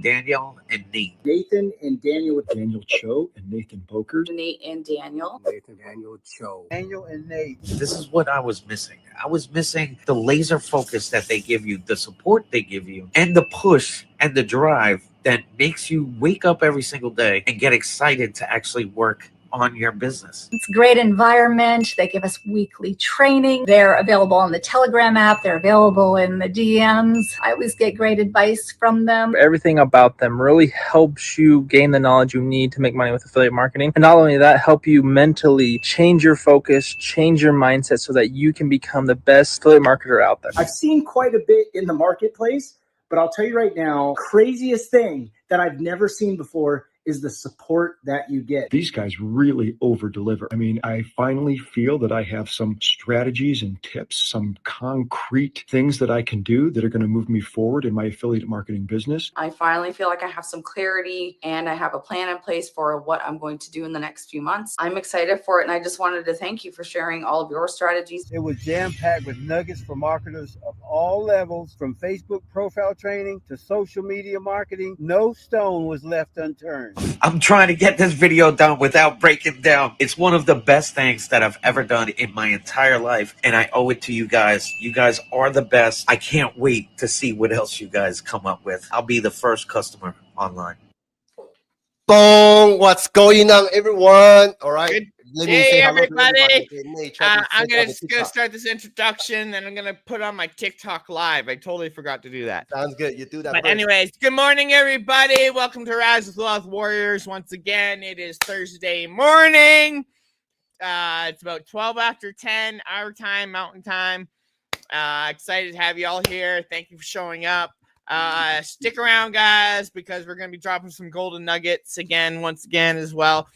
Daniel and Nate. Nathan and Daniel. Daniel Cho and Nathan Bokers. Nate and Daniel. Nathan, Daniel Cho. Daniel and Nate. This is what I was missing. I was missing the laser focus that they give you, the support they give you, and the push and the drive that makes you wake up every single day and get excited to actually work on your business. It's a great environment. They give us weekly training. They're available on the Telegram app. They're available in the DMs. I always get great advice from them. Everything about them really helps you gain the knowledge you need to make money with affiliate marketing. And not only that, help you mentally change your focus, change your mindset so that you can become the best affiliate marketer out there. I've seen quite a bit in the marketplace, but I'll tell you right now, craziest thing that I've never seen before is the support that you get. These guys really over deliver. I mean, I finally feel that I have some strategies and tips, some concrete things that I can do that are going to move me forward in my affiliate marketing business. I finally feel like I have some clarity and I have a plan in place for what I'm going to do in the next few months. I'm excited for it, and I just wanted to thank you for sharing all of your strategies. It was jam-packed with nuggets for marketers of all levels, from Facebook profile training to social media marketing. No stone was left unturned. I'm trying to get this video done without breaking down. It's one of the best things that I've ever done in my entire life, and I owe it to you guys. You guys are the best. I can't wait to see what else you guys come up with. I'll be the first customer online. Boom! What's going on, everyone? All right. Hey, everybody. I'm going to start this introduction, and I'm going to put on my TikTok live. I totally forgot to do that. Sounds good. You do that. But anyways, good morning, everybody. Welcome to Rise with Wealth Warriors. Once again, it is Thursday morning. It's about 12 after 10, our time, mountain time. Excited to have you all here. Thank you for showing up. Stick around, guys, because we're going to be dropping some golden nuggets once again as well.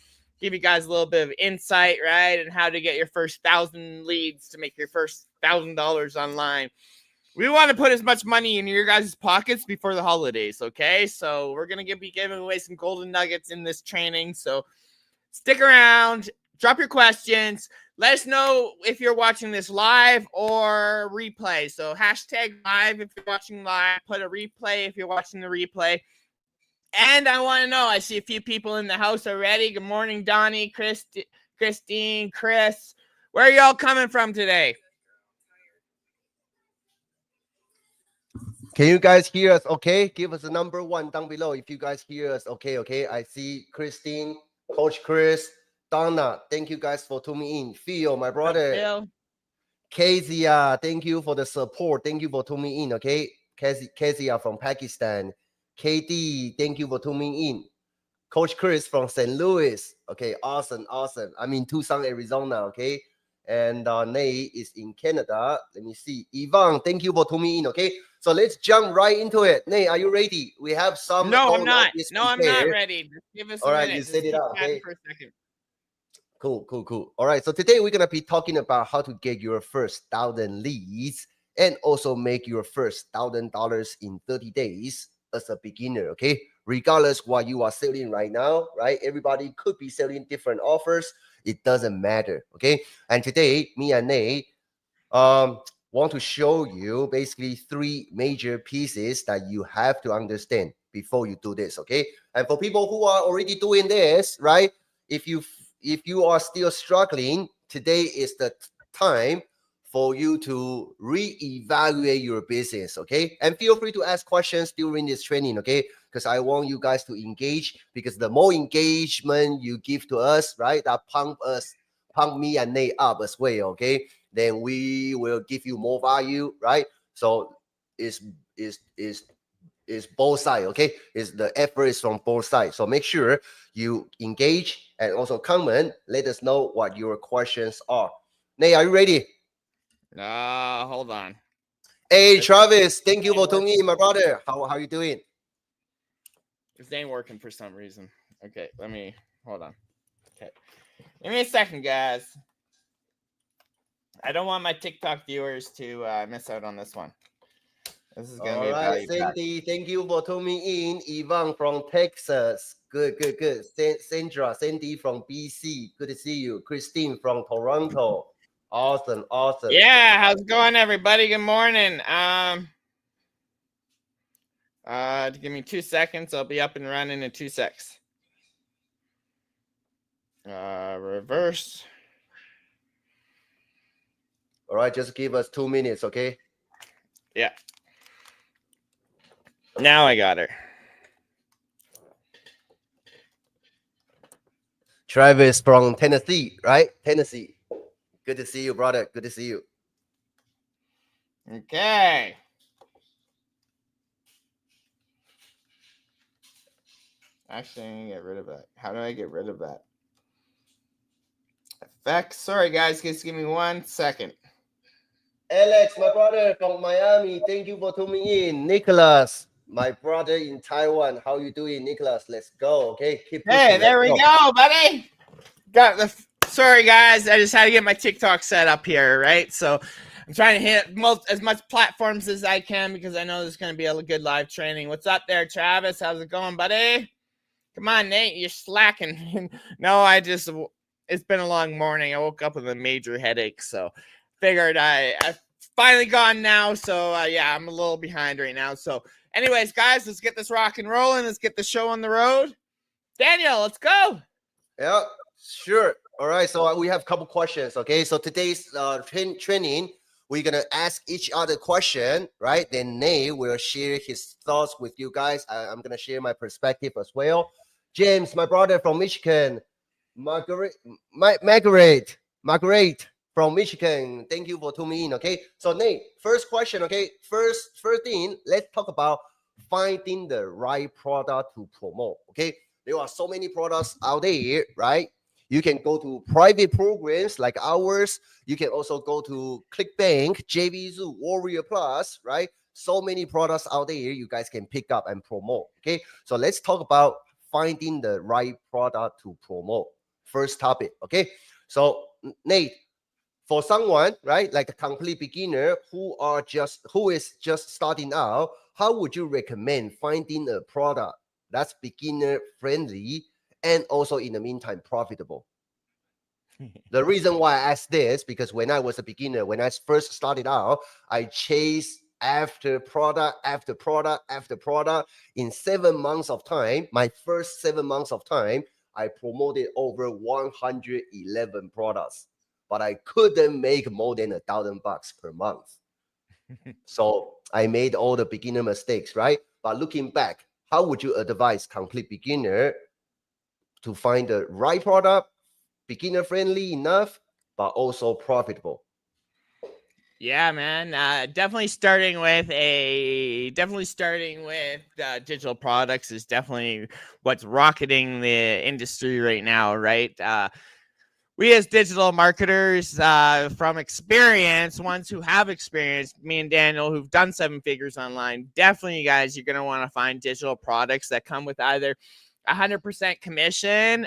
Give you guys a little bit of insight, right, and how to get your first 1,000 leads to make your first $1,000 online. We want to put as much money in your guys' pockets before the holidays, okay? So we're going to be giving away some golden nuggets in this training. So stick around, drop your questions. Let us know if you're watching this live or replay. So hashtag live if you're watching live. Put a replay if you're watching the replay. And I want to know, I see a few people in the house already. Good morning, Donnie, Christine, Chris. Where are y'all coming from today? Can you guys hear us okay? Give us a number 1 down below if you guys hear us okay. I see Christine, Coach Chris, Donna. Thank you guys for tuning in. Phil, my brother. Phil. Kezia, thank you for the support. Thank you for tuning in, okay? Kezia from Pakistan. KD, thank you for tuning in. Coach Chris from St. Louis. Okay, awesome. I'm in Tucson, Arizona, okay? And Nate is in Canada. Let me see. Yvonne, thank you for tuning in, okay? So let's jump right into it. Nate, are you ready? We have some. No, I'm not. No, I'm not ready. Just give us all right, minute. You set it up, okay? For a second. Cool. All right, so today we're going to be talking about how to get your first 1,000 leads and also make your first $1,000 in 30 days. As a beginner, okay? Regardless what you are selling right now, right? Everybody could be selling different offers. It doesn't matter, okay? And today, me and Nate want to show you basically 3 major pieces that you have to understand before you do this, okay? And for people who are already doing this, right? If you are still struggling, today is the time for you to reevaluate your business, okay? And feel free to ask questions during this training, okay? Because I want you guys to engage, because the more engagement you give to us, right, that pump me and Nate up as well, okay? Then we will give you more value, right? So it's both sides, okay? The effort is from both sides. So make sure you engage and also comment. Let us know what your questions are. Nate, are you ready? Hold on. Hey, Travis, thank you for tuning in, my brother. How are you doing? This ain't working for some reason. Okay, hold on. Okay. Give me a second, guys. I don't want my TikTok viewers to miss out on this one. This is going to be a value Sandy, thank you for tuning in. Yvonne from Texas. Good. Sandra, Sandy from BC. Good to see you. Christine from Toronto. Awesome. Yeah, how's it going, everybody? Good morning. Give me 2 seconds. I'll be up and running in 2 seconds. Reverse. All right, just give us 2 minutes, okay? Yeah. Now I got her. Travis from Tennessee, right? Tennessee. Good to see you, brother. Good to see you. Okay. Actually, I'm gonna get rid of that. How do I get rid of that? Effects. Sorry, guys. Just give me 1 second. Alex, my brother from Miami. Thank you for tuning in. Nicholas, my brother in Taiwan. How you doing, Nicholas? Let's go. Okay, keep pushing. Hey, there we go, buddy. Got the. Sorry, guys. I just had to get my TikTok set up here, right? So I'm trying to hit as much platforms as I can because I know there's going to be a good live training. What's up there, Travis? How's it going, buddy? Come on, Nate. You're slacking. No, it's been a long morning. I woke up with a major headache, so figured I've finally gone now. So yeah, I'm a little behind right now. So anyways, guys, let's get this rock and rolling. Let's get the show on the road. Daniel, let's go. Yeah, sure. All right, so we have a couple questions, okay? So today's training, we're going to ask each other question, right? Then Nate will share his thoughts with you guys. I'm going to share my perspective as well. James, my brother from Michigan. Margaret from Michigan. Thank you for tuning in, okay? So Nate, first question, okay? First thing, let's talk about finding the right product to promote, okay? There are so many products out there, right? You can go to private programs like ours. You can also go to ClickBank, JVZoo, Warrior Plus, right? So many products out there you guys can pick up and promote, okay? So let's talk about finding the right product to promote. First topic, okay? So Nate, for someone, right, like a complete beginner who is just starting out, how would you recommend finding a product that's beginner friendly and also in the meantime profitable? The reason why I asked this, because when I was a beginner, when I first started out, I chased after product after product after product. In 7 months of time, my first 7 months of time, I promoted over 111 products, but I couldn't make more than $1,000 per month. So I made all the beginner mistakes, right? But looking back, how would you advise complete beginner to find the right product, beginner friendly enough, but also profitable? Yeah, man. Definitely starting with digital products is definitely what's rocketing the industry right now, right? We as digital marketers, from experience, ones who have experience, me and Daniel, who've done 7 figures online, definitely, you guys, you're going to want to find digital products that come with either 100% commission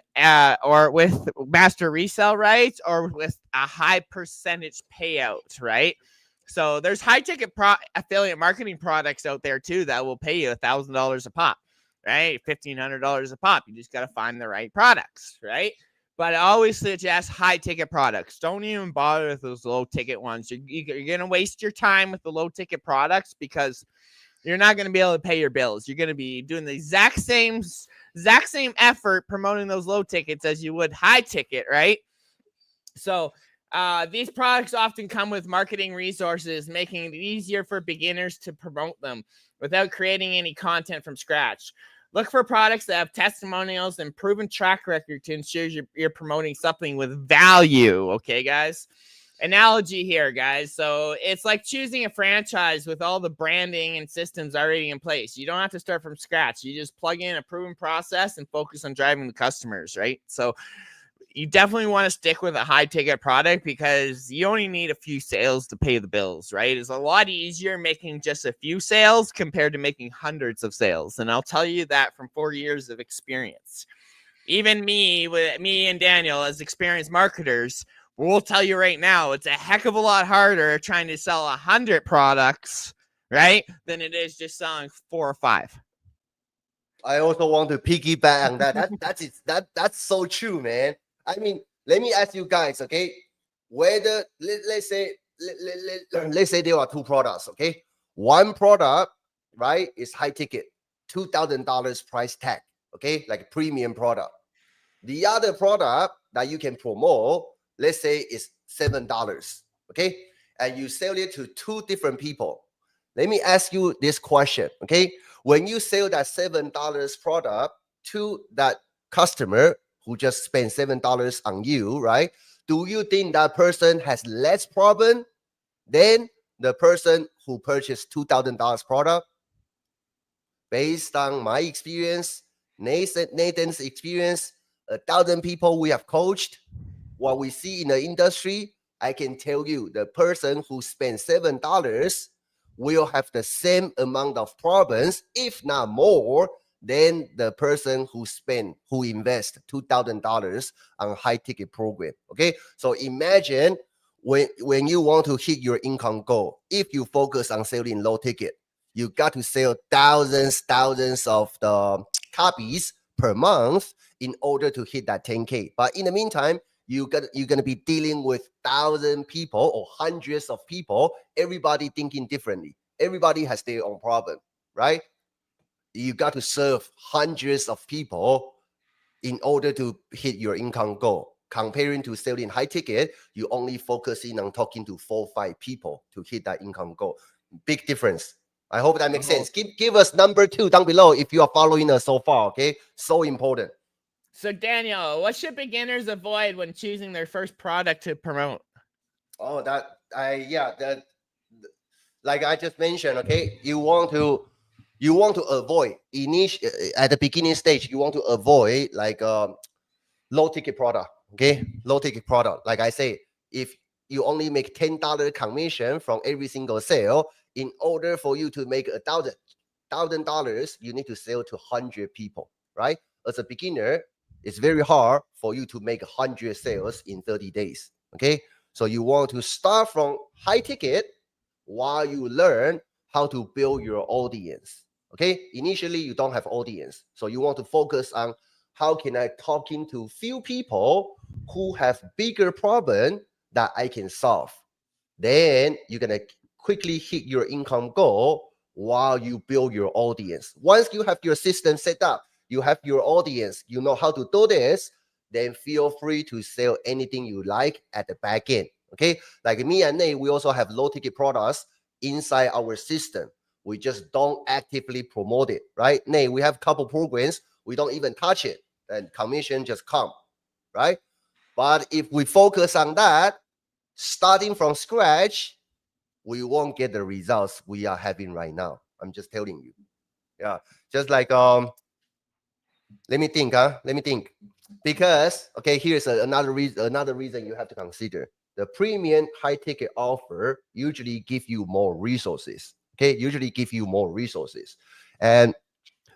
or with master resale rights or with a high percentage payout, right? So there's high ticket affiliate marketing products out there too that will pay you $1,000 a pop, right? $1,500 a pop. You just got to find the right products, right? But I always suggest high ticket products. Don't even bother with those low ticket ones. You're going to waste your time with the low ticket products because you're not going to be able to pay your bills. You're going to be doing the exact same effort promoting those low tickets as you would high ticket, right? So these products often come with marketing resources, making it easier for beginners to promote them without creating any content from scratch. Look for products that have testimonials and proven track record to ensure you're promoting something with value. Okay, guys? Analogy here, guys. So it's like choosing a franchise with all the branding and systems already in place. You don't have to start from scratch. You just plug in a proven process and focus on driving the customers, right? So you definitely want to stick with a high ticket product because you only need a few sales to pay the bills, right? It's a lot easier making just a few sales compared to making hundreds of sales. And I'll tell you that from 4 years of experience. Even me and Daniel as experienced marketers, we'll tell you right now, it's a heck of a lot harder trying to sell 100 products, right, than it is just selling 4 or 5. I also want to piggyback on that. That's so true, man. I mean, let me ask you guys, okay? Whether let's say there are 2 products, okay? One product right, is high ticket, $2,000 price tag, okay, like a premium product. The other product that you can promote, let's say, is $7, okay, and you sell it to two different people. Let me ask you this question, okay? When you sell that $7 product to that customer who just spent $7 on you, right? Do you think that person has less problem than the person who purchased $2,000 product? Based on my experience, Nathan's experience, 1,000 people we have coached, what we see in the industry, I can tell you the person who spent $7 will have the same amount of problems, if not more, than the person who invest $2,000 on high ticket program. Okay, so imagine when you want to hit your income goal, if you focus on selling low ticket, you got to sell thousands of the copies per month in order to hit that 10K. But in the meantime, you're gonna be dealing with 1,000 people or hundreds of people, everybody thinking differently. Everybody has their own problem, right? You got to serve hundreds of people in order to hit your income goal. Comparing to selling high ticket, you only focusing on talking to 4 or 5 people to hit that income goal. Big difference. I hope that makes sense. Give us number 2 down below if you are following us so far, okay? So important. So Daniel, what should beginners avoid when choosing their first product to promote? Oh, like I just mentioned, okay, you want to avoid at the beginning stage, you want to avoid like low ticket product, okay? Low ticket product. Like I say, if you only make $10 commission from every single sale, in order for you to make $1,000, you need to sell to 100 people, right? As a beginner, it's very hard for you to make 100 sales in 30 days, okay? So you want to start from high ticket while you learn how to build your audience, okay? Initially, you don't have audience. So you want to focus on how can I talking to few people who have bigger problem that I can solve. Then you're going to quickly hit your income goal while you build your audience. Once you have your system set up, you have your audience, you know how to do this, then feel free to sell anything you like at the back end, okay? Like me and Nate, we also have low ticket products inside our system. We just don't actively promote it, right? Nate, we have a couple programs, we don't even touch it, and commission just come, right? But if we focus on that, starting from scratch, we won't get the results we are having right now. I'm just telling you. Yeah, just like let me think. Because okay, here's another reason you have to consider. The premium high ticket offer usually give you more resources. Okay, usually give you more resources, and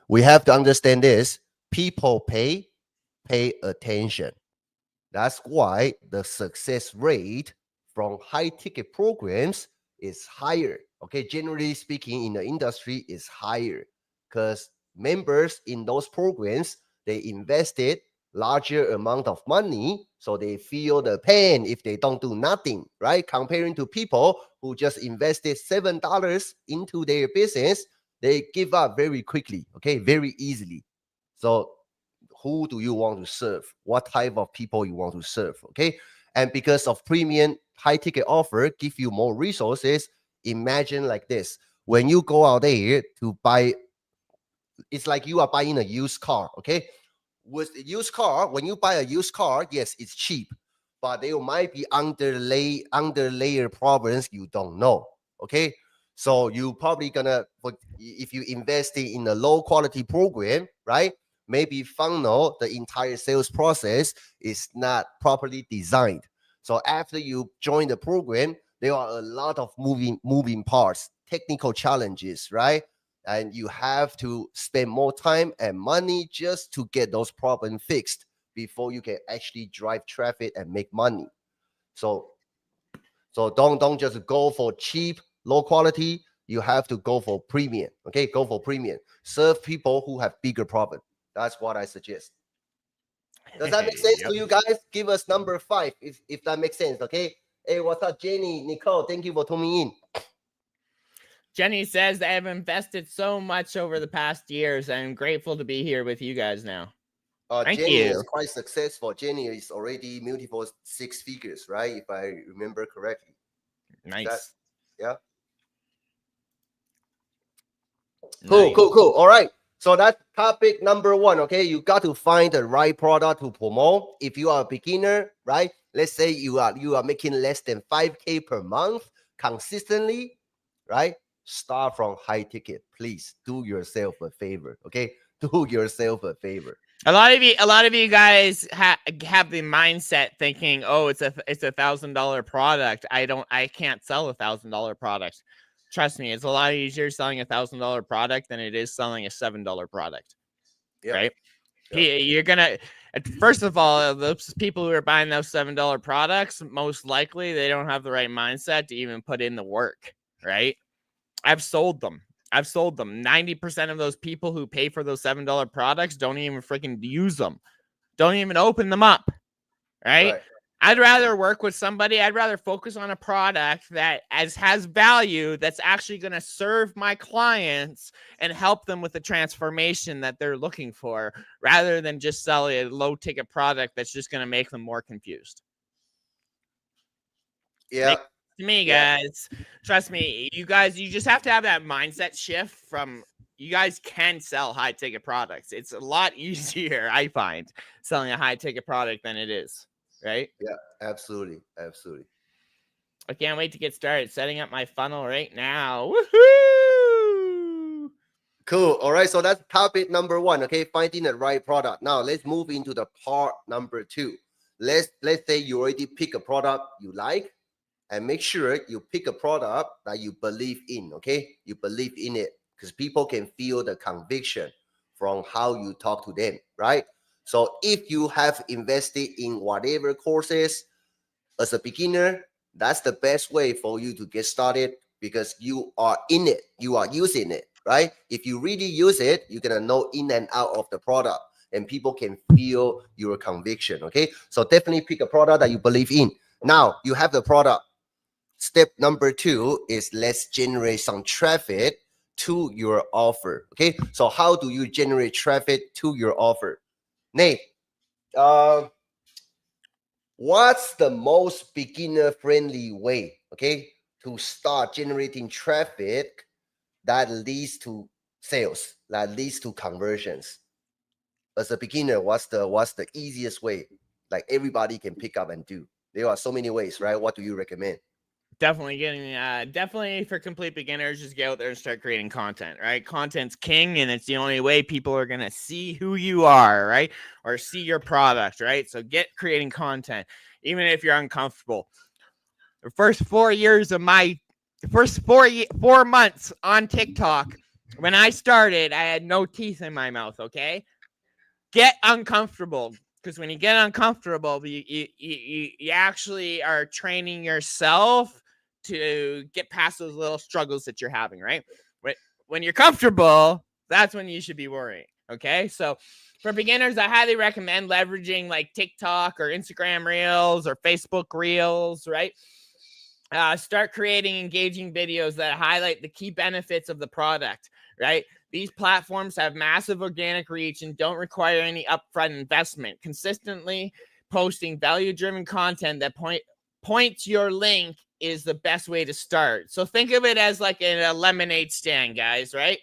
we have to understand this. People pay attention. That's why the success rate from high ticket programs is higher. Okay, generally speaking, in the industry is higher because members in those programs, they invested larger amount of money, so they feel the pain if they don't do nothing, right? Comparing to people who just invested $7 into their business, they give up very quickly, okay, very easily. So who do you want to serve? What type of people you want to serve, okay? And because of premium high ticket offer give you more resources, imagine like this. When you go out there to buy, it's like you are buying a used car, okay? With the used car, when you buy a used car, yes, it's cheap, but there might be underlayer problems you don't know, okay? So you probably gonna, if you invest in a low quality program, right? Maybe funnel, the entire sales process is not properly designed. So after you join the program, there are a lot of moving parts, technical challenges, right? And you have to spend more time and money just to get those problems fixed before you can actually drive traffic and make money. So don't just go for cheap, low quality. You have to go for premium. Okay, go for premium. Serve people who have bigger problems. That's what I suggest. Does that make sense to you guys? Give us number 5 if that makes sense. Okay. Hey, what's up, Jenny, Nicole? Thank you for tuning in. Jenny says that I've invested so much over the past years. I'm grateful to be here with you guys now. Thank Jenny you. is quite successful. Jenny is already multiple six figures, right? If I remember correctly. Nice. Yeah. Cool. All right. So that's topic number one. Okay. You got to find the right product to promote. If you are a beginner, right? Let's say you are making less than 5K per month consistently, right? Start from high ticket. Please do yourself a favor. Okay. Do yourself a favor. A lot of you guys have the mindset thinking, oh, it's a $1,000 product. I can't sell $1,000 product. Trust me, it's a lot easier selling $1,000 product than it is selling a $7 product. Yeah. Right? Yeah. You're gonna, first of all, those people who are buying those $7 products, most likely they don't have the right mindset to even put in the work. Right? I've sold them. 90% of those people who pay for those $7 products don't even freaking use them. Don't even open them up. Right? I'd rather work with somebody. I'd rather focus on a product that has value, that's actually going to serve my clients and help them with the transformation that they're looking for, rather than just sell a low ticket product that's just going to make them more confused. Yeah. To me, guys, trust me, you just have to have that mindset shift from, you guys can sell high ticket products. It's a lot easier, I find, selling a high ticket product than it is. Right? Yeah, absolutely. I can't wait to get started setting up my funnel right now. Woohoo! Cool. All right. So that's topic number one. Okay, finding the right product. Now let's move into the part number two. Let's say you already pick a product you like, and make sure you pick a product that you believe in. Okay, you believe in it, because people can feel the conviction from how you talk to them, right? So if you have invested in whatever courses as a beginner, that's the best way for you to get started, because you are in it, you are using it, right? If you really use it, you're going to know in and out of the product, and people can feel your conviction, okay? So definitely pick a product that you believe in. Now, you have the product. Step number two is let's generate some traffic to your offer, okay? So how do you generate traffic to your offer? Nate, what's the most beginner-friendly way, okay, to start generating traffic that leads to sales, that leads to conversions? As a beginner, what's the easiest way, like everybody can pick up and do? There are so many ways, right? What do you recommend? Definitely for complete beginners, just get out there and start creating content, right? Content's king, and it's the only way people are going to see who you are, right? Or see your product, right? So get creating content, even if you're uncomfortable. The first 4 months on TikTok, when I started, I had no teeth in my mouth, okay? Get uncomfortable. Because when you get uncomfortable, you actually are training yourself to get past those little struggles that you're having, right? When you're comfortable, that's when you should be worrying, okay? So for beginners, I highly recommend leveraging like TikTok or Instagram Reels or Facebook Reels, right? Start creating engaging videos that highlight the key benefits of the product, right? These platforms have massive organic reach and don't require any upfront investment. Consistently posting value-driven content that points your link is the best way to start. So think of it as like a lemonade stand, guys, right?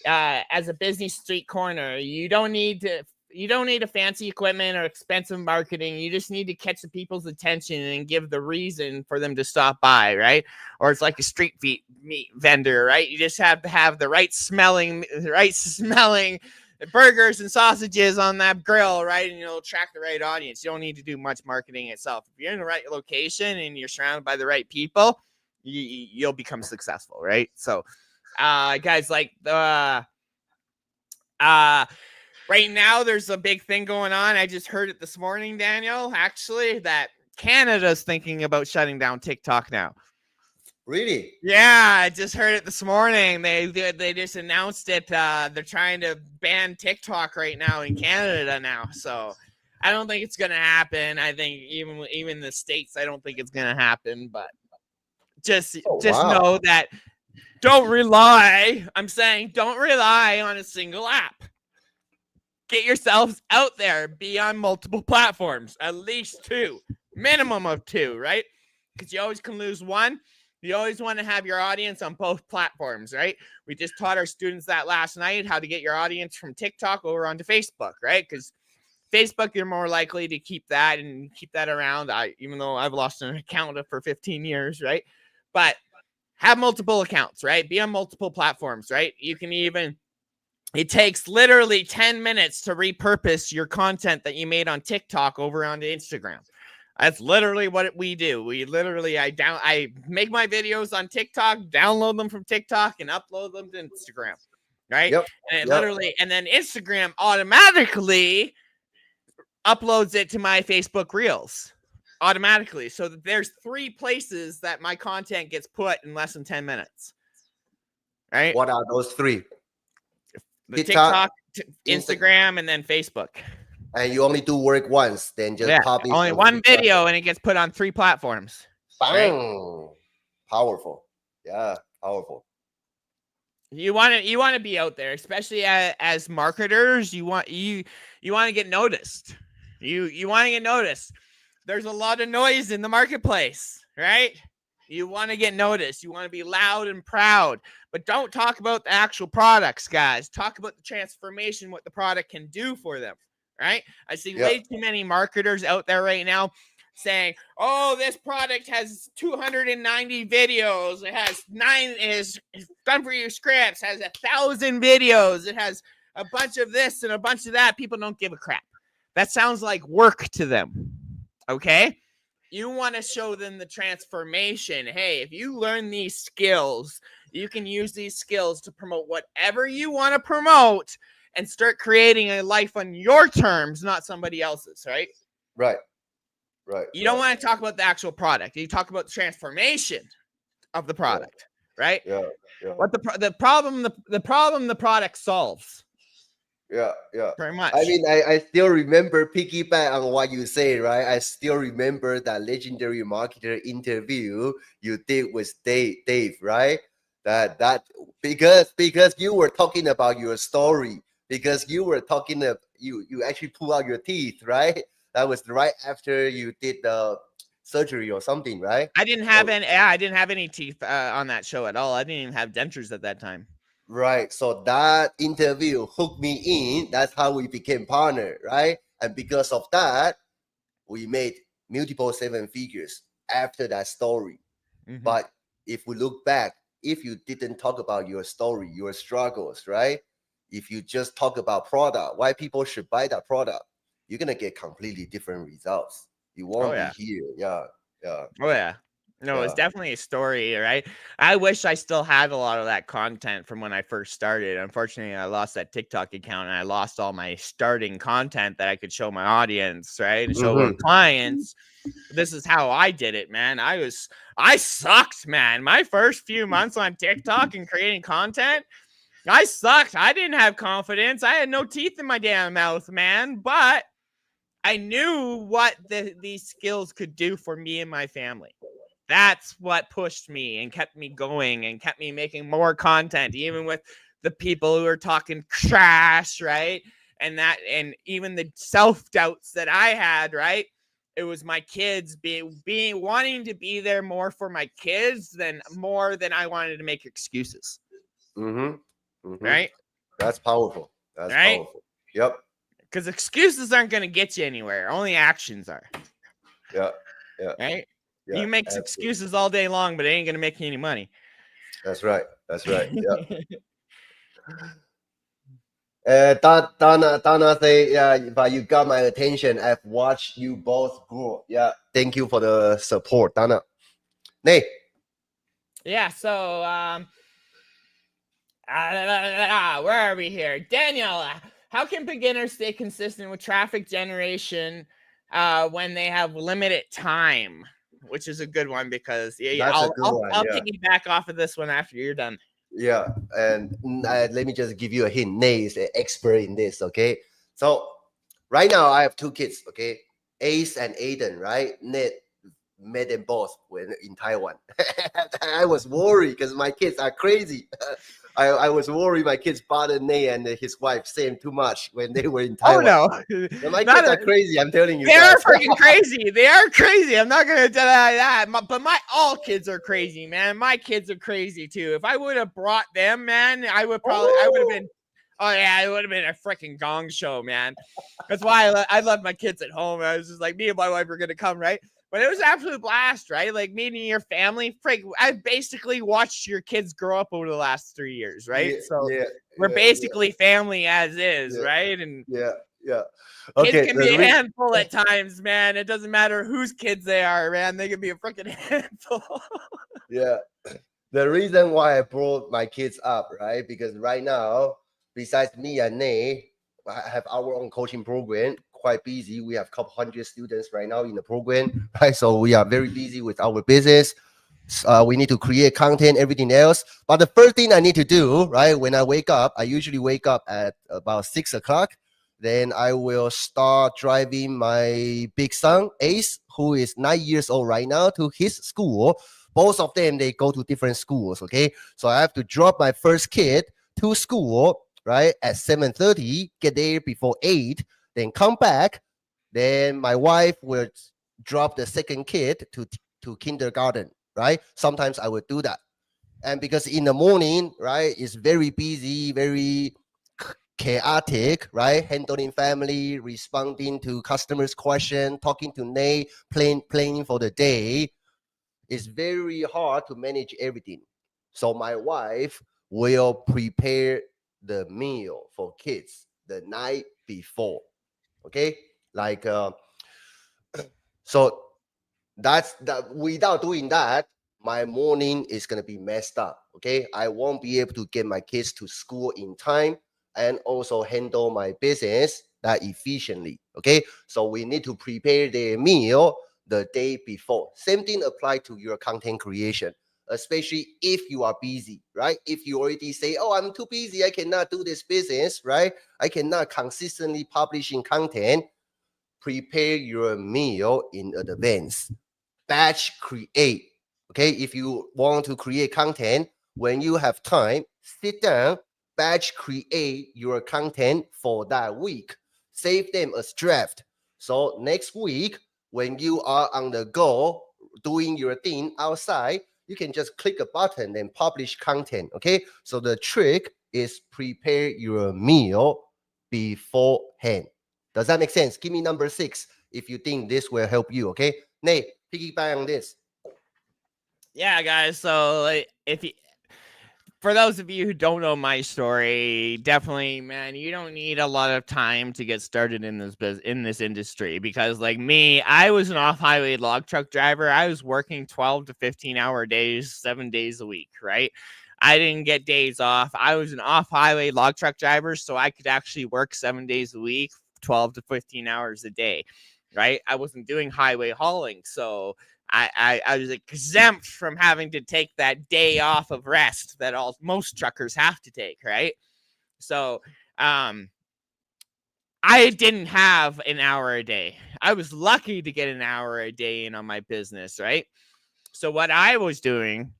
As a busy street corner, you don't need a fancy equipment or expensive marketing. You just need to catch the people's attention and give the reason for them to stop by, right? Or it's like a street meat vendor, right? You just have to have the right smelling burgers and sausages on that grill, right? And you'll attract the right audience. You don't need to do much marketing itself. If you're in the right location and you're surrounded by the right people, you'll become successful, right? So, guys, like right now, there's a big thing going on. I just heard it this morning, Daniel, actually, that Canada's thinking about shutting down TikTok now. Really? Yeah, I just heard it this morning. They just announced it. They're trying to ban TikTok right now in Canada now. So I don't think it's going to happen. I think even the States, I don't think it's going to happen. But just know that Don't rely. I'm saying don't rely on a single app. Get yourselves out there. Be on multiple platforms. At least 2. Minimum of 2, right? Because you always can lose one. You always want to have your audience on both platforms, right? We just taught our students that last night, how to get your audience from TikTok over onto Facebook, right? Because Facebook, you're more likely to keep that and keep that around. Even though I've lost an account for 15 years, right? But have multiple accounts, right? Be on multiple platforms, right? You can even, it takes literally 10 minutes to repurpose your content that you made on TikTok over onto Instagram. That's literally what we do. We literally, I make my videos on TikTok, download them from TikTok, and upload them to Instagram, right? Yep. And it literally, and then Instagram automatically uploads it to my Facebook Reels automatically. So that there's 3 places that my content gets put in less than 10 minutes, right? What are those 3? The TikTok, Instagram, and then Facebook. And you only do work once, then just publish only one video, and it gets put on 3 platforms. Bang! Right? Powerful, yeah, powerful. You want to be out there, especially as marketers. You want to get noticed. You want to get noticed. There's a lot of noise in the marketplace, right? You want to get noticed. You want to be loud and proud, but don't talk about the actual products, guys. Talk about the transformation, what the product can do for them. Right? I see way too many marketers out there right now saying, oh, this product has 290 videos. It has 9 is done for you scripts, has 1,000 videos. It has a bunch of this and a bunch of that. People don't give a crap. That sounds like work to them. Okay? You want to show them the transformation. Hey, if you learn these skills, you can use these skills to promote whatever you want to promote and start creating a life on your terms, not somebody else's, right? Right. You don't want to talk about the actual product. You talk about the transformation of the product, right? Yeah. What the problem the product solves. Yeah. Very much. I mean, I still remember, piggyback on what you say, right? I still remember that legendary marketer interview you did with Dave, right? That because you were talking about your story. Because you were talking of you actually pull out your teeth, right? That was right after you did the surgery or something, right? I didn't have any teeth on that show at all. I didn't even have dentures at that time. Right. So that interview hooked me in. That's how we became partner, right? And because of that, we made multiple 7 figures after that story. Mm-hmm. But if we look back, if you didn't talk about your story, your struggles, right? If you just talk about product, why people should buy that product, you're gonna get completely different results. You won't be here. Yeah. Oh yeah. No, it's definitely a story, right? I wish I still had a lot of that content from when I first started. Unfortunately, I lost that TikTok account and I lost all my starting content that I could show my audience, right? And show clients. This is how I did it, man. I sucked, man. My first few months on TikTok and creating content, I sucked. I didn't have confidence. I had no teeth in my damn mouth, man. But I knew what these skills could do for me and my family. That's what pushed me and kept me going and kept me making more content, even with the people who are talking trash, right? And even the self-doubts that I had, right? It was my kids being wanting to be there more for my kids than I wanted to make excuses. Right? That's powerful. That's powerful. Yep. Because excuses aren't going to get you anywhere. Only actions are. Yeah. Right? Yeah, you make excuses all day long, but it ain't going to make you any money. That's right. Yeah. Donna say, yeah, but you got my attention. I've watched you both grow. Yeah. Thank you for the support, Donna. Nate. Yeah. So, where are we here? Daniel, how can beginners stay consistent with traffic generation when they have limited time? Which is a good one because I'll piggyback off of this one after you're done. Yeah, and let me just give you a hint. Nate is an expert in this, okay? So right now I have 2 kids, okay? Ace and Aiden, right? Nate, met them both when in Taiwan. I was worried because my kids are crazy. I was worried my kids bothered Nate and his wife saying too much when they were in Oh Taiwan. no, But my kids are crazy. I'm telling you, they are guys. freaking crazy. They are crazy. I'm not gonna deny that. But all kids are crazy, man. My kids are crazy too. If I would have brought them, man, I would have been. Oh yeah, it would have been a freaking gong show, man. That's why I love my kids at home. I was just like, me and my wife were gonna come, right? But it was an absolute blast, right? Like meeting your family. I basically watched your kids grow up over the last 3 years, right? We're basically family as is, right? And yeah. kids Okay. can be a handful at times, man. It doesn't matter whose kids they are, man. They can be a freaking handful. Yeah. The reason why I brought my kids up, right? Because right now, besides me and Nate, I have our own coaching program. Quite busy. We have a couple hundred students right now in the program, right? So we are very busy with our business. We need to create content, everything else. But the first thing I need to do, right, when I wake up, I usually wake up at about 6 o'clock. Then I will start driving my big son, Ace, who is 9 years old right now, to his school. Both of them, they go to different schools, okay? So I have to drop my first kid to school, right, at 7:30, get there before 8, then come back. Then my wife will drop the second kid to kindergarten, right? Sometimes I will do that. And because in the morning, right, it's very busy, very chaotic, right? Handling family, responding to customers' question, talking to Nate, planning for the day. It's very hard to manage everything. So my wife will prepare the meal for kids the night before. Okay, like so that's that. Without doing that, my morning is gonna be messed up. Okay, I won't be able to get my kids to school in time and also handle my business that efficiently. Okay, so we need to prepare their meal the day before. Same thing apply to your content creation, especially if you are busy, right? If you already say, oh, I'm too busy, I cannot do this business, right? I cannot consistently publishing content. Prepare your meal in advance. Batch create. Okay, if you want to create content, when you have time, sit down, batch create your content for that week. Save them as draft. So next week, when you are on the go doing your thing outside, you can just click a button and publish content. Okay, so the trick is prepare your meal beforehand. Does that make sense? Give me number 6 if you think this will help you. Okay, Nate, piggyback on this. Yeah, guys. So like, for those of you who don't know my story, definitely, man, you don't need a lot of time to get started in this industry, because like me, I was an off-highway log truck driver. I was working 12 to 15-hour days, 7 days a week, right? I didn't get days off. I was an off-highway log truck driver, so I could actually work 7 days a week, 12 to 15 hours a day, right? I wasn't doing highway hauling, so I was exempt from having to take that day off of rest that most truckers have to take, right? So I didn't have an hour a day. I was lucky to get an hour a day in on my business, right? So what I was doing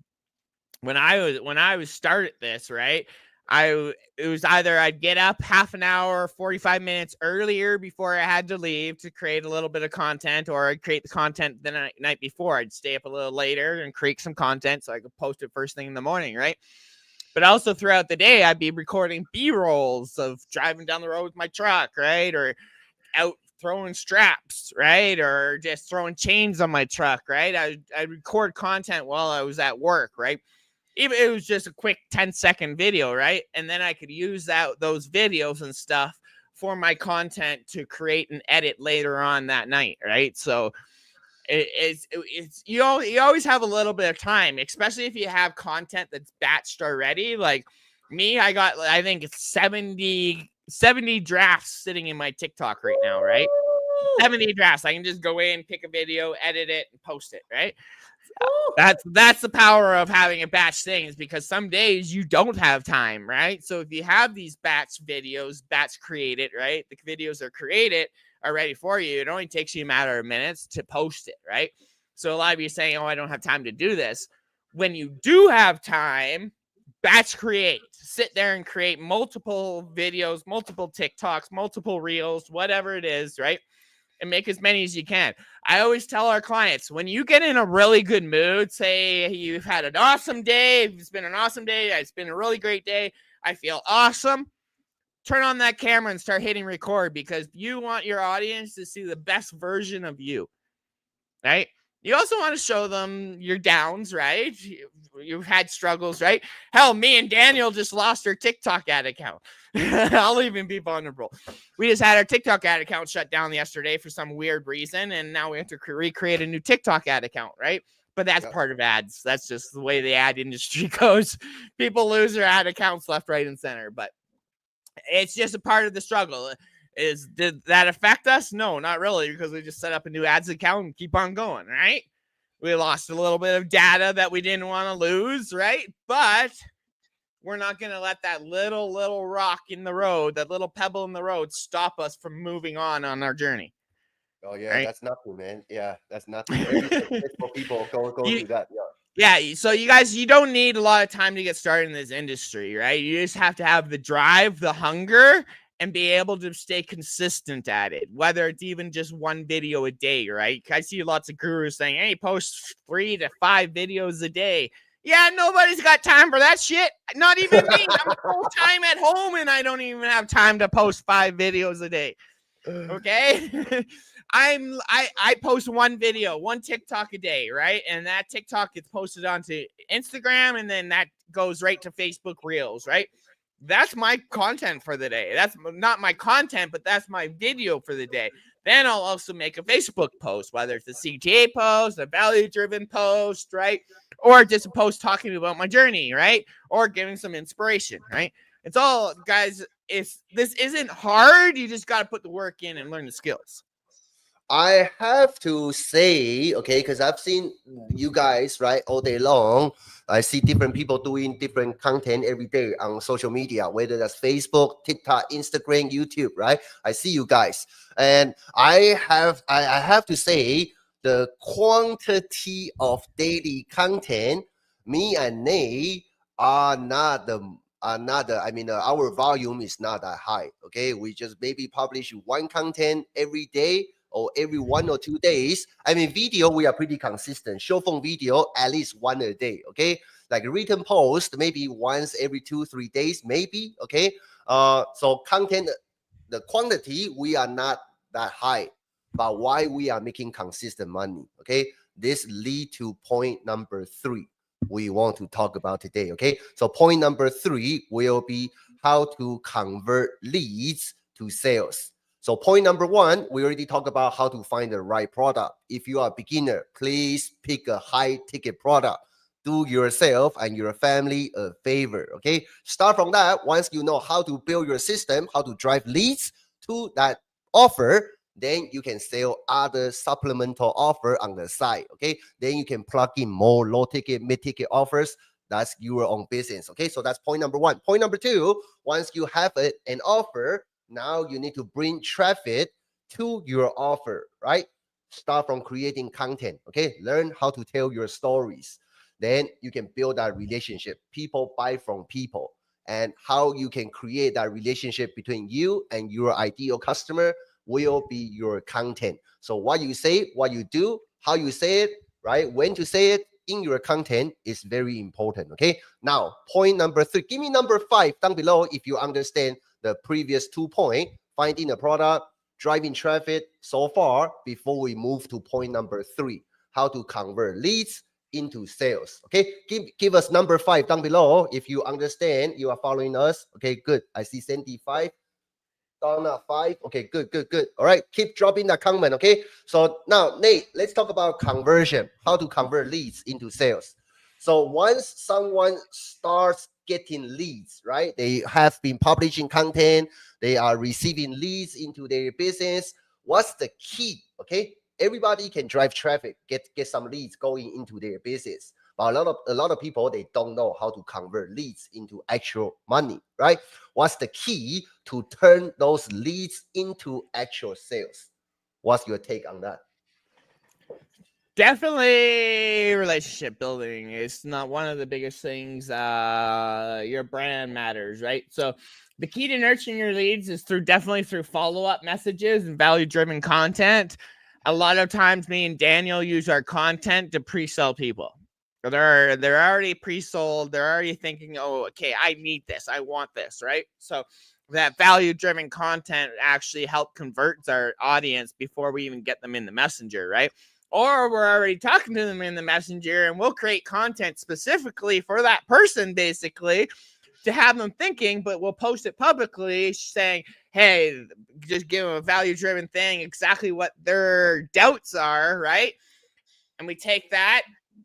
when I was started this, right, it was either I'd get up half an hour, 45 minutes earlier before I had to leave to create a little bit of content, or I'd create the content the night before. I'd stay up a little later and create some content so I could post it first thing in the morning, right? But also throughout the day, I'd be recording B-rolls of driving down the road with my truck, right? Or out throwing straps, right? Or just throwing chains on my truck, right? I'd record content while I was at work, right? Even it was just a quick 10-second video, right? And then I could use those videos and stuff for my content to create and edit later on that night, right? So it's you always have a little bit of time, especially if you have content that's batched already. Like me, I got, I think it's 70 drafts sitting in my TikTok right now, right? 70 drafts. I can just go in, pick a video, edit it, and post it, right? That's the power of having a batch things, because some days you don't have time, right? So if you have these batch videos, batch created, right? The videos are created, are ready for you. It only takes you a matter of minutes to post it, right? So a lot of you saying, oh, I don't have time to do this. When you do have time, batch create. Sit there and create multiple videos, multiple TikToks, multiple reels, whatever it is, right? And make as many as you can. I always tell our clients, when you get in a really good mood, say you've had an awesome day, it's been an awesome day, it's been a really great day, I feel awesome, turn on that camera and start hitting record, because you want your audience to see the best version of you, right? You also want to show them your downs, right? You've had struggles, right? Hell, me and Daniel just lost our TikTok ad account. I'll even be vulnerable. We just had our TikTok ad account shut down yesterday for some weird reason, and now we have to recreate a new TikTok ad account, right? But that's part of ads. That's just the way the ad industry goes. People lose their ad accounts left, right, and center, but it's just a part of the struggle. Did that affect us? No, not really, because we just set up a new ads account and keep on going, right? We lost a little bit of data that we didn't want to lose, right? But we're not going to let that little rock in the road, that little pebble in the road, stop us from moving on our journey. Oh yeah, right? that's nothing, man. Yeah, that's nothing. Every successful people go through that. Yeah, so you guys, you don't need a lot of time to get started in this industry, right? You just have to have the drive, the hunger, and be able to stay consistent at it, whether it's even just one video a day, right? I see lots of gurus saying, hey, post 3 to 5 videos a day. Yeah, nobody's got time for that shit. Not even me. I'm full time at home and I don't even have time to post 5 videos a day. Okay? I post one video, one TikTok a day, right? And that TikTok gets posted onto Instagram, and then that goes right to Facebook Reels, right? That's my content for the day. That's not my content, but that's my video for the day. Then I'll also make a Facebook post, whether it's a CTA post, a value-driven post, right? Or just a post talking about my journey, right? Or giving some inspiration, right? It's all, guys, this isn't hard. You just got to put the work in and learn the skills. I have to say, okay, because I've seen you guys, right, all day long. I see different people doing different content every day on social media, whether that's Facebook, TikTok, Instagram, YouTube, right? I see you guys. And I have to say, the quantity of daily content, me and Nate are not our volume is not that high, okay? We just maybe publish one content every day, or every 1 or 2 days. I mean, video, we are pretty consistent. Short form video, at least 1 a day, okay? Like written post, maybe once every 2-3 days, maybe, okay? So content, the quantity, we are not that high, but why we are making consistent money, okay? This lead to point number 3 we want to talk about today, okay? So point number 3 will be how to convert leads to sales. So point number 1, we already talked about how to find the right product. If you are a beginner, please pick a high ticket product. Do yourself and your family a favor, okay? Start from that. Once you know how to build your system, how to drive leads to that offer, then you can sell other supplemental offer on the side, okay? Then you can plug in more low ticket, mid ticket offers. That's your own business, okay? So that's point number 1. Point number 2, once you have an offer, now you need to bring traffic to your offer, right? Start from creating content, okay? Learn how to tell your stories. Then you can build that relationship. People buy from people. And how you can create that relationship between you and your ideal customer will be your content. So what you say, what you do, how you say it, right? When to say it in your content is very important, okay? Now, point number 3. Give me number 5 down below if you understand the previous 2 points, finding a product, driving traffic so far, before we move to point number 3, how to convert leads into sales, okay? Give us number 5 down below if you understand, you are following us. Okay, good. I see Sandy 5, Donna 5. Okay, good. All right, keep dropping that comment, okay? So now, Nate, let's talk about conversion, how to convert leads into sales. So once someone starts getting leads, right? They have been publishing content, they are receiving leads into their business. What's the key? Okay, everybody can drive traffic, get some leads going into their business, but a lot of people, they don't know how to convert leads into actual money, right? What's the key to turn those leads into actual sales? What's your take on that? Definitely relationship building is not one of the biggest things. Your brand matters, right? So the key to nurturing your leads is definitely through follow-up messages and value-driven content. A lot of times me and Daniel use our content to pre-sell people. They're already pre-sold. They're already thinking, oh, okay, I need this. I want this, right? So that value-driven content actually help convert our audience before we even get them in the messenger, right? Or we're already talking to them in the messenger and we'll create content specifically for that person, basically, to have them thinking, but we'll post it publicly saying, hey, just give them a value-driven thing, exactly what their doubts are, right? And we take that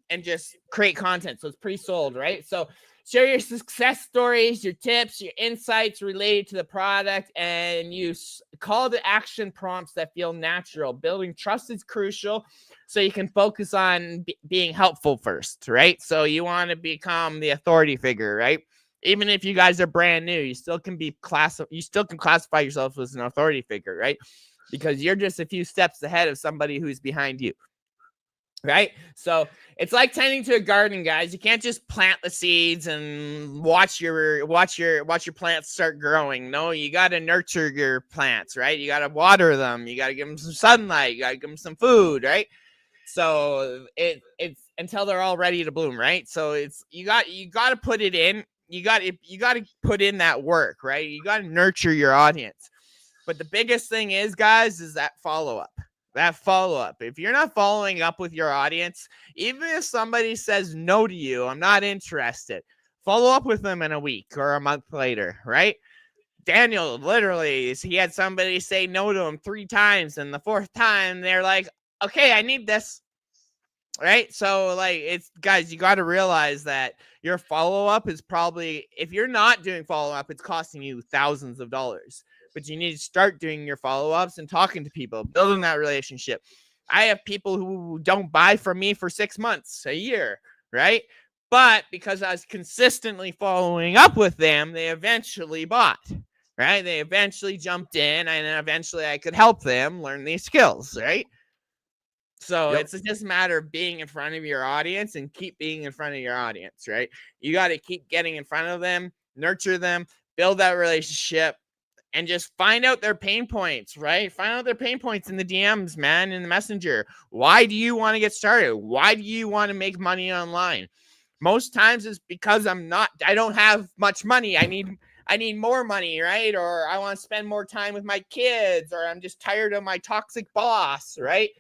and just create content. So it's pre-sold, right? So share your success stories, your tips, your insights related to the product, and use call to action prompts that feel natural. Building trust is crucial, so you can focus on being helpful first, right? So you want to become the authority figure, right? Even if you guys are brand new, you still can classify yourself as an authority figure, right? Because you're just a few steps ahead of somebody who's behind you. Right? So it's like tending to a garden, guys. You can't just plant the seeds and watch your plants start growing. No, you got to nurture your plants, right? You got to water them. You got to give them some sunlight. You got to give them some food, right? So it's until they're all ready to bloom, right? So it's you got to put it in. You got to put in that work, right? You got to nurture your audience. But the biggest thing is, guys, is that follow-up. That follow-up. If you're not following up with your audience, even if somebody says no to you, I'm not interested, follow up with them in a week or a month later, right? Daniel, literally, he had somebody say no to him 3 times, and the 4th time, they're like, okay, I need this, right? So, like, it's, guys, you got to realize that your follow-up is probably, if you're not doing follow-up, it's costing you thousands of dollars. But you need to start doing your follow-ups and talking to people, building that relationship. I have people who don't buy from me for 6 months, a year, right? But because I was consistently following up with them, they eventually bought, right? They eventually jumped in, and eventually I could help them learn these skills, right? So It's just a matter of being in front of your audience and keep being in front of your audience, right? You got to keep getting in front of them, nurture them, build that relationship, and just find out their pain points, right? Find out their pain points in the DMs, man, in the messenger. Why do you want to get started? Why do you want to make money online? Most times it's because I don't have much money. I need more money, right? Or I want to spend more time with my kids, or I'm just tired of my toxic boss, right?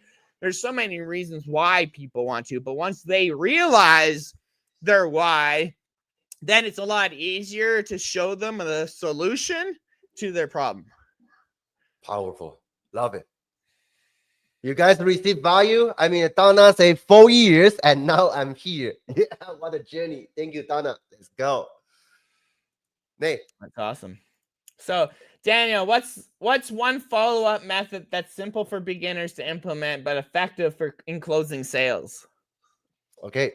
There's so many reasons why people want to, but once they realize their why, then it's a lot easier to show them the solution to their problem. Powerful. Love it. You guys receive value? I mean, Donna said 4 years and now I'm here. What a journey. Thank you, Donna. Let's go. Nate. That's awesome. So, Daniel, what's one follow-up method that's simple for beginners to implement but effective in closing sales? Okay.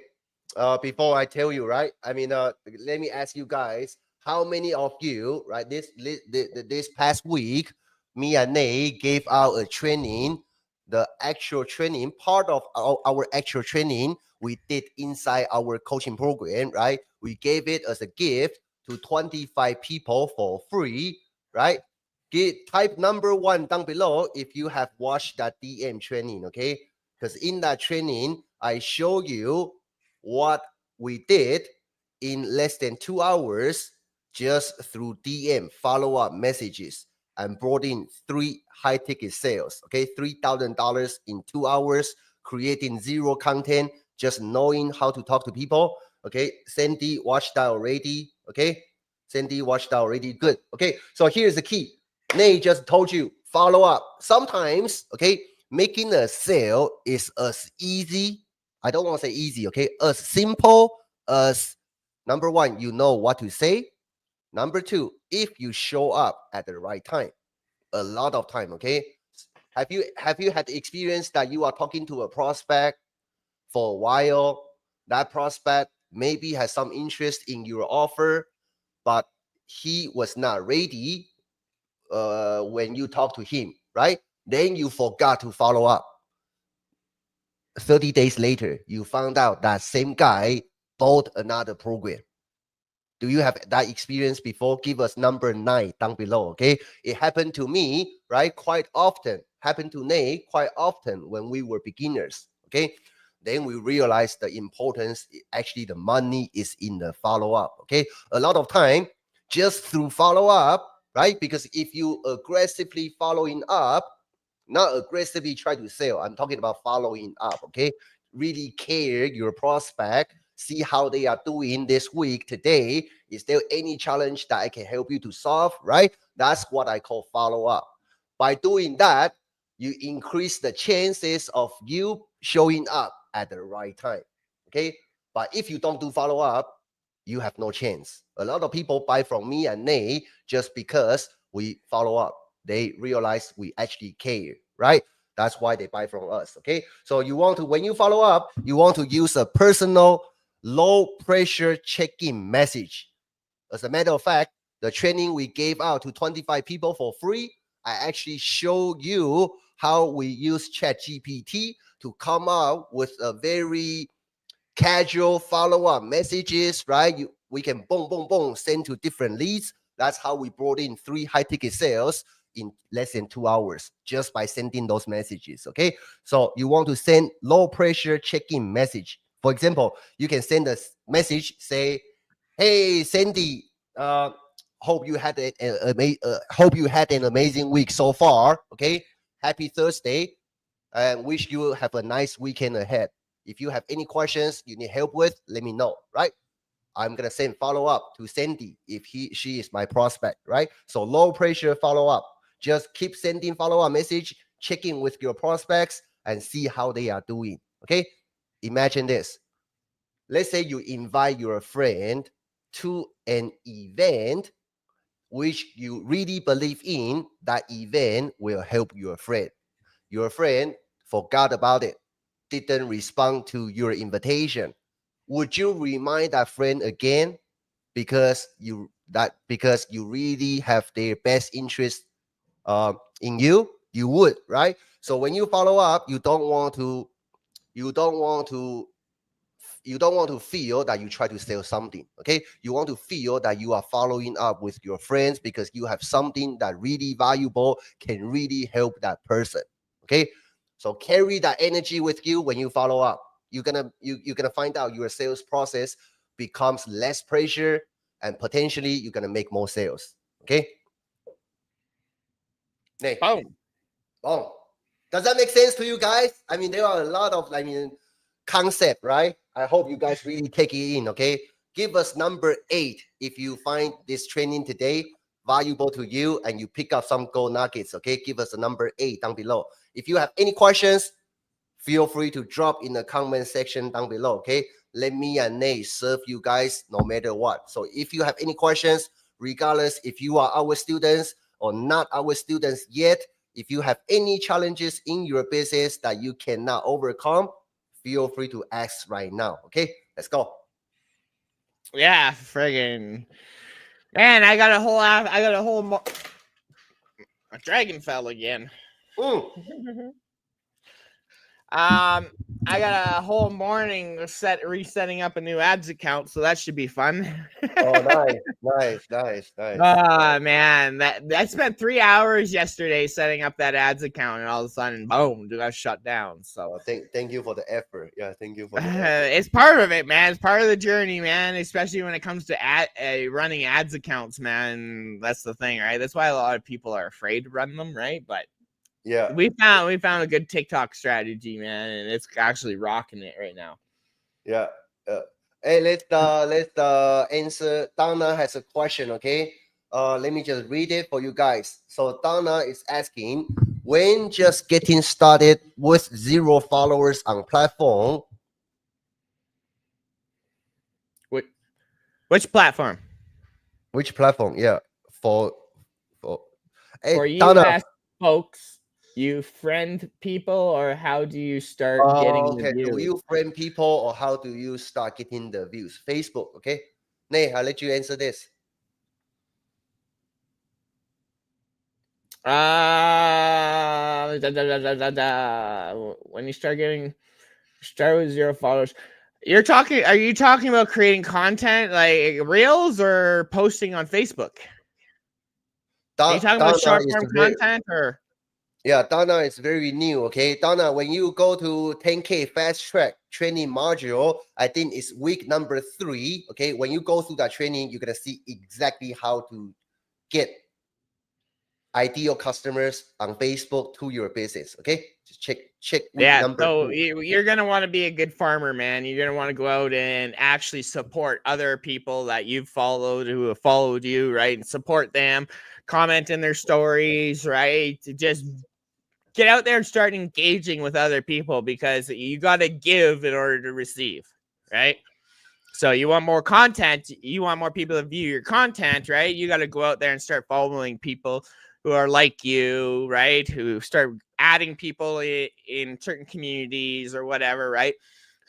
Before I tell you, right? I mean, let me ask you guys, how many of you, right, this past week, me and Nate gave out a training, the actual training, part of our actual training we did inside our coaching program, right? We gave it as a gift to 25 people for free, right? Type number 1 down below if you have watched that DM training, okay? Because in that training, I show you what we did in less than 2 hours just through DM follow-up messages and brought in 3 high-ticket sales, okay? $3,000 in 2 hours, creating 0 content, just knowing how to talk to people, okay? Sandy watched that already, okay? Sandy watched that already, good. Okay, so here's the key. Nate just told you, follow up. Sometimes, okay, making a sale is as easy, I don't want to say easy, okay, as simple as, number 1, you know what to say. Number 2, if you show up at the right time, a lot of time, okay? Have you had the experience that you are talking to a prospect for a while? That prospect maybe has some interest in your offer, but he was not ready when you talk to him, right? Then you forgot to follow up. 30 days later, you found out that same guy bought another program. Do you have that experience before? Give us number 9 down below, okay? It happened to me, right? Quite often. Happened to Nate quite often when we were beginners, okay? Then we realized the importance, actually the money is in the follow-up, okay? A lot of time, just through follow-up, right? Because if you aggressively following up, not aggressively try to sell, I'm talking about following up, okay? Really care your prospect, see how they are doing this week, today. Is there any challenge that I can help you to solve, right? That's what I call follow-up. By doing that, you increase the chances of you showing up at the right time, okay? But if you don't do follow-up, you have no chance. A lot of people buy from me and Nate just because we follow up. They realize we actually care, right? That's why they buy from us, okay? So you want to, when you follow up, you want to use a personal, low pressure check-in message. As a matter of fact, the training we gave out to 25 people for free, I actually showed you how we use ChatGPT to come out with a very casual follow-up messages, right? We can boom, boom, boom, send to different leads. That's how we brought in 3 high-ticket sales in less than 2 hours just by sending those messages, okay? So you want to send low-pressure check-in message. For example, you can send a message, say, hey, Sandy, hope you had an amazing week so far, okay? Happy Thursday, and wish you have a nice weekend ahead. If you have any questions you need help with, let me know, right? I'm going to send follow-up to Sandy if she is my prospect, right? So low pressure follow-up. Just keep sending follow-up message, checking with your prospects and see how they are doing, okay? Imagine this. Let's say you invite your friend to an event which you really believe in. That event will help your friend. Your friend forgot about it, didn't respond to your invitation. Would you remind that friend again because you really have their best interest in you? You would, right? So when you follow up, you don't want to feel that you try to sell something, okay? You want to feel that you are following up with your friends because you have something that really valuable, can really help that person, okay? So carry that energy with you when you follow up. You're gonna find out your sales process becomes less pressure and potentially you're gonna make more sales, okay? Hey, Boom. oh, does that make sense to you guys? I mean, there are a lot of concept, right? I hope you guys really take it in, okay? Give us number 8 if you find this training today valuable to you and you pick up some gold nuggets, okay? Give us a number 8 down below. If you have any questions, feel free to drop in the comment section down below, okay? Let me and Nate serve you guys no matter what. So if you have any questions, regardless if you are our students or not our students yet, if you have any challenges in your business that you cannot overcome, feel free to ask right now, okay? Let's go. Yeah, friggin'. Man, I got a whole a dragon fell again. I got a whole morning resetting up a new ads account, so that should be fun. Oh, nice. Man, I spent 3 hours yesterday setting up that ads account, and all of a sudden, boom, it got shut down. So thank you for the effort. Yeah, thank you for the effort. it's part of it, man. It's part of the journey, man. Especially when it comes to running ads accounts, man. That's the thing, right? That's why a lot of people are afraid to run them, right? But yeah, we found a good TikTok strategy, man, and it's actually rocking it right now. Yeah. Hey, let's answer. Donna has a question, okay? Let me just read it for you guys. So Donna is asking, when just getting started with 0 followers on platform. Which platform? Which platform? Yeah, for hey, for you Donna. Folks, you friend people, or how do you start getting the views? Do you friend people or how do you start getting the views? Facebook, okay? Nate, I'll let you answer this. When you start getting Start with 0 followers. Are you talking about creating content like reels or posting on Facebook? Are you talking about short form content or? Yeah, Donna is very new. Okay, Donna, when you go to 10K fast track training module, I think it's week number 3. Okay, when you go through that training, you're gonna see exactly how to get ideal customers on Facebook to your business. Okay, just check week number so 3. You're gonna want to be a good farmer, man. You're gonna want to go out and actually support other people that you've followed who have followed you, right? And support them, comment in their stories, right? To just get out there and start engaging with other people, because you got to give in order to receive, right? So you want more content, you want more people to view your content, right? You got to go out there and start following people who are like you, right? Who start adding people in certain communities or whatever, right?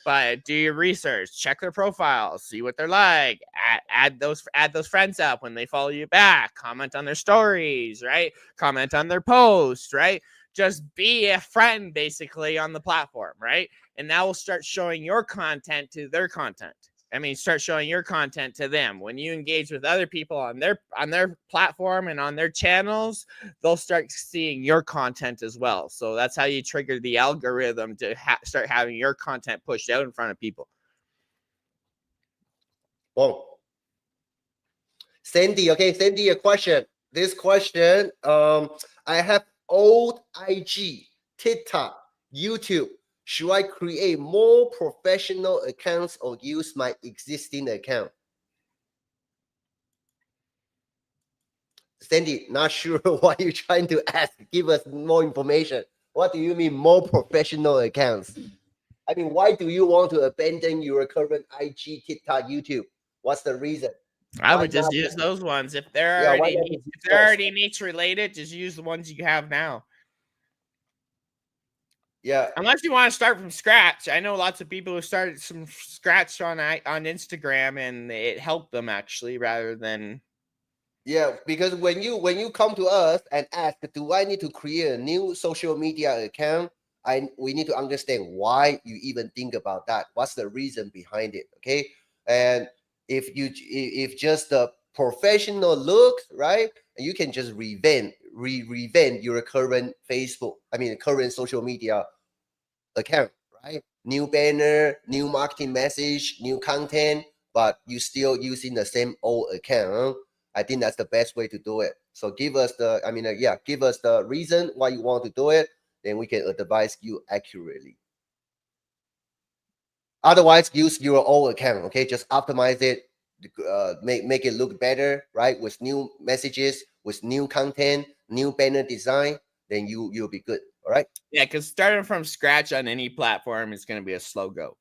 But do your research, check their profiles, see what they're like, add those friends up when they follow you back, comment on their stories, right? Comment on their posts, right? Just be a friend basically on the platform, right? And that will start showing your content to their content. I mean, start showing your content to them. When you engage with other people on their platform and on their channels, they'll start seeing your content as well. So that's how you trigger the algorithm to start having your content pushed out in front of people. Boom. Sandy, okay, Sandy, a question. This question, I have old IG, TikTok, YouTube. Should I create more professional accounts or use my existing account? Sandy, not sure what you're trying to ask. Give us more information. What do you mean more professional accounts? I mean, why do you want to abandon your current IG, TikTok, YouTube? What's the reason? I would just use those ones. If they're already niche related, just use the ones you have now. Yeah. Unless you want to start from scratch. I know lots of people who started from scratch on Instagram and it helped them actually, rather than. Yeah, because when you come to us and ask, do I need to create a new social media account? We need to understand why you even think about that. What's the reason behind it? Okay. And if just the professional look, right? You can just revamp your current current social media account, right? New banner, new marketing message, new content, but you still using the same old account. I think that's the best way to do it. So give us the reason why you want to do it, then we can advise you accurately. Otherwise, use your old account. Okay, just optimize it, make it look better, right? With new messages, with new content, new banner design, then you'll be good. All right. Yeah, because starting from scratch on any platform is going to be a slow go.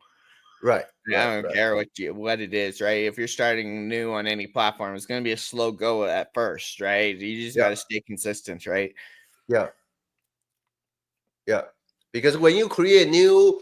Right. I don't care what it is, right? If you're starting new on any platform, it's going to be a slow go at first, right? You just got to stay consistent, right? Yeah. Yeah. Because when you create a new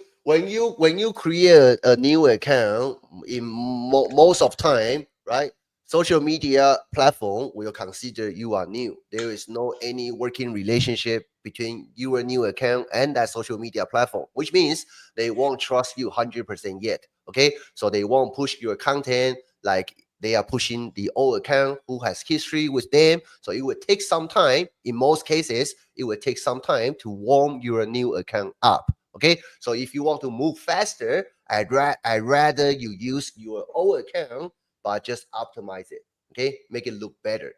account, in most of time, right? Social media platform will consider you are new. There is no any working relationship between your new account and that social media platform, which means they won't trust you 100% yet. Okay, so they won't push your content like they are pushing the old account who has history with them. So it would take some time. In most cases, it would take some time to warm your new account up. Okay, so if you want to move faster, I'd rather you use your old account, but just optimize it. Okay, make it look better.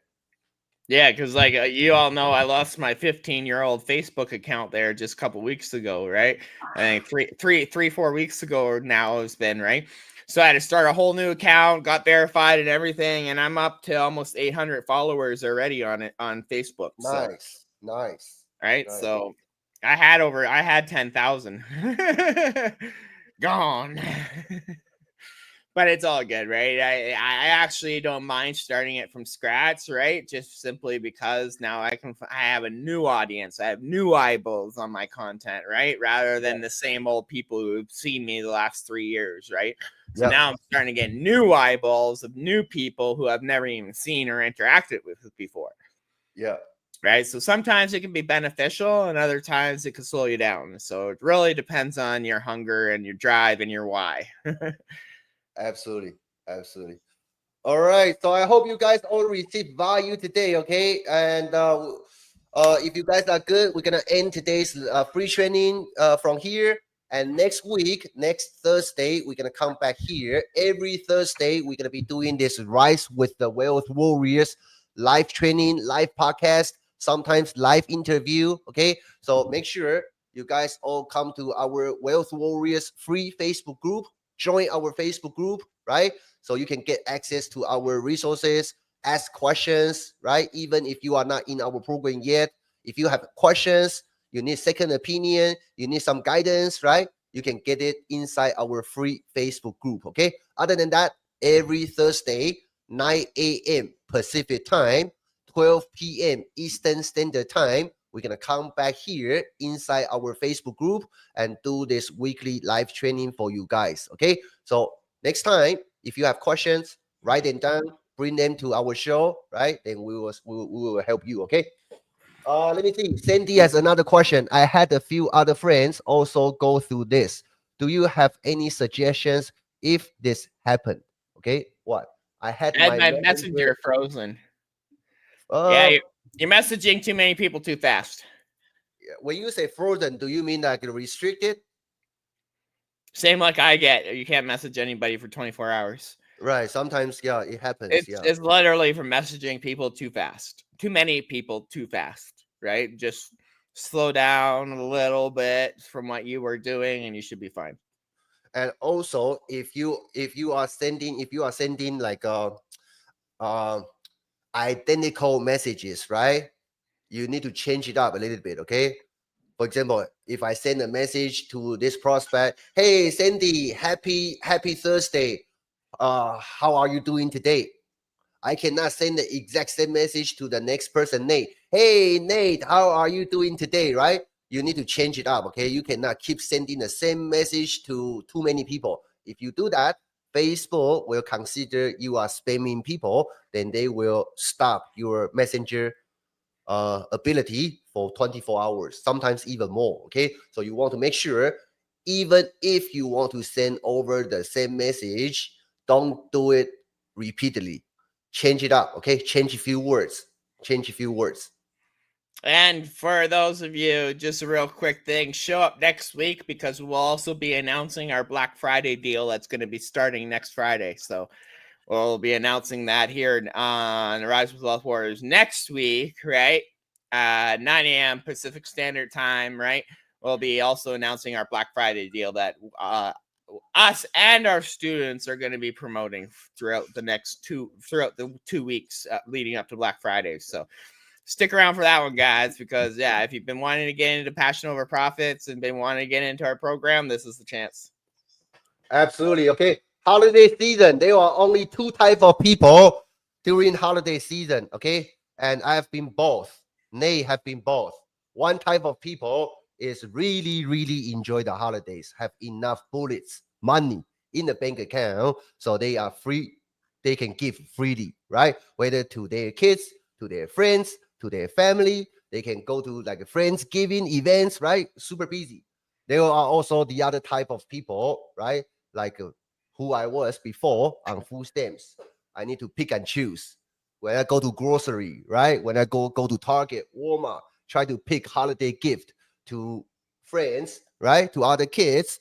Yeah, because like you all know, I lost my 15-year-old Facebook account there just a couple weeks ago, right? I think 4 weeks ago now it's been, right? So I had to start a whole new account, got verified and everything, and I'm up to almost 800 followers already on Facebook. Nice. Right, nice. So I had 10,000 gone. But it's all good, right? I actually don't mind starting it from scratch, right? Just simply because now I have a new audience. I have new eyeballs on my content, right? Rather than the same old people who've seen me the last 3 years, right? So now I'm starting to get new eyeballs of new people who I've never even seen or interacted with before. Yeah. right? So sometimes it can be beneficial and other times it can slow you down. So it really depends on your hunger and your drive and your why. Absolutely. Absolutely. All right. So I hope you guys all received value today. Okay. And if you guys are good, we're going to end today's free training from here. And next week, next Thursday, we're going to come back here. Every Thursday, we're going to be doing this Rise with the Wealth Warriors live training, live podcast, sometimes live interview. Okay. So make sure you guys all come to our Wealth Warriors free Facebook group. Join our Facebook group, right? So you can get access to our resources, ask questions, right? Even if you are not in our program yet, if you have questions, you need second opinion, you need some guidance, right? You can get it inside our free Facebook group, okay? Other than that, every Thursday, 9 a.m. Pacific time, 12 p.m. Eastern Standard Time, we're going to come back here inside our Facebook group and do this weekly live training for you guys, okay? So next time, if you have questions, write them down, bring them to our show, right? Then we will help you, okay? Let me see. Sandy has another question. I had a few other friends also go through this. Do you have any suggestions if this happened? Okay, what? I had my messenger frozen. You're messaging too many people too fast. When you say frozen, do you mean like restricted? Same like I get. You can't message anybody for 24 hours. Right. Sometimes, yeah, it happens. It's literally from messaging people too fast. Too many people too fast, right? Just slow down a little bit from what you were doing and you should be fine. And also, if you are sending like identical messages, right? You need to change it up a little bit, okay? For example, if I send a message to this prospect, hey Sandy, happy Thursday. How are you doing today? I cannot send the exact same message to the next person, Nate. Hey Nate, how are you doing today, right? You need to change it up, okay? You cannot keep sending the same message to too many people. If you do that, Facebook will consider you are spamming people, then they will stop your messenger ability for 24 hours, sometimes even more, okay? So you want to make sure, even if you want to send over the same message, don't do it repeatedly. Change it up, okay? Change a few words. And for those of you, just a real quick thing, show up next week because we'll also be announcing our Black Friday deal that's going to be starting next Friday. So we'll be announcing that here on Rise with Wealth Warriors next week, right? 9 a.m. Pacific Standard Time, right? We'll be also announcing our Black Friday deal that us and our students are going to be promoting throughout the 2 weeks leading up to Black Friday. So stick around for that one, guys, because if you've been wanting to get into Passion Over Profits and been wanting to get into our program, this is the chance. Absolutely. Okay. Holiday season, there are only two types of people during holiday season. Okay. And I have been both. Nate have been both. One type of people is really, really enjoy the holidays, have enough bullets, money in the bank account, so they are free. They can give freely, right? Whether to their kids, to their friends, to their family. They can go to like Friendsgiving events, right? Super busy. There are also the other type of people, right? Like who I was before on food stamps. I need to pick and choose. When I go to grocery, right? When I go to Target, Walmart, try to pick holiday gift to friends, right? To other kids.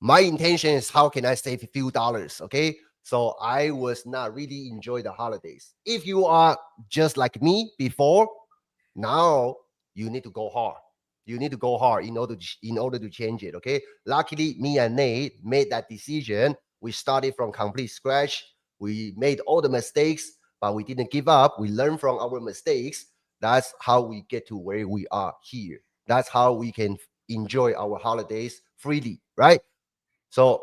My intention is how can I save a few dollars, okay? So I was not really enjoy the holidays. If you are just like me before, now you need to go hard. You need to go hard in order to change it, okay? Luckily, me and Nate made that decision. We started from complete scratch. We made all the mistakes, but we didn't give up. We learned from our mistakes. That's how we get to where we are here. That's how we can enjoy our holidays freely, right? So,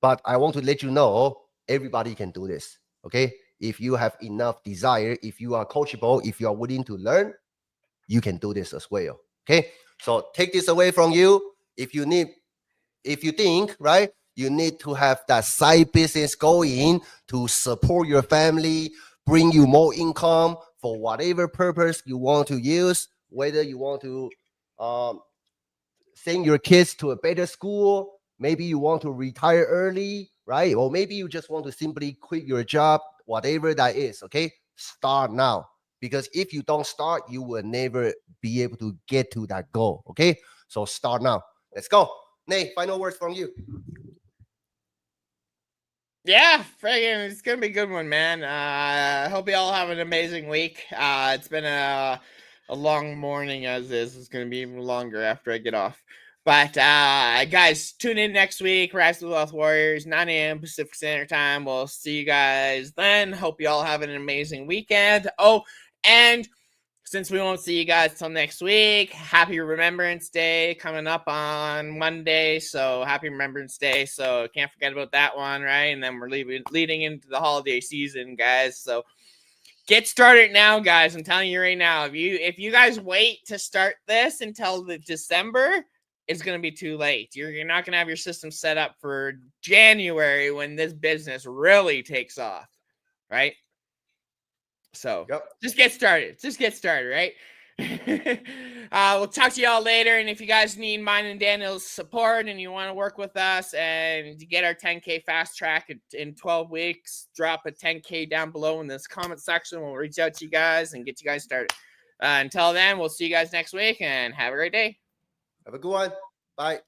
but I want to let you know, everybody can do this, okay? If you have enough desire, if you are coachable, if you are willing to learn, you can do this as well, okay? So take this away from you. If you think, right, you need to have that side business going to support your family, bring you more income for whatever purpose you want to use, whether you want to send your kids to a better school, maybe you want to retire early, right? Or maybe you just want to simply quit your job, whatever that is, okay? Start now. Because if you don't start, you will never be able to get to that goal, okay? So start now. Let's go. Nate, final words from you. Yeah, friggin', it's gonna be a good one, man. I hope you all have an amazing week. It's been a long morning as is. It's gonna be even longer after I get off. But guys, tune in next week. Rise of the Wealth Warriors, 9 a.m. Pacific Standard Time. We'll see you guys then. Hope you all have an amazing weekend. Oh, and since we won't see you guys till next week, happy Remembrance Day coming up on Monday. So happy Remembrance Day. So can't forget about that one, right? And then we're leading into the holiday season, guys. So get started now, guys. I'm telling you right now, if you guys wait to start this until the December, it's going to be too late. You're not going to have your system set up for January when this business really takes off, right? So just get started. Just get started, right? We'll talk to y'all later. And if you guys need mine and Daniel's support and you want to work with us and get our 10K fast track in 12 weeks, drop a 10K down below in this comment section. We'll reach out to you guys and get you guys started. Until then, we'll see you guys next week and have a great day. Have a good one. Bye.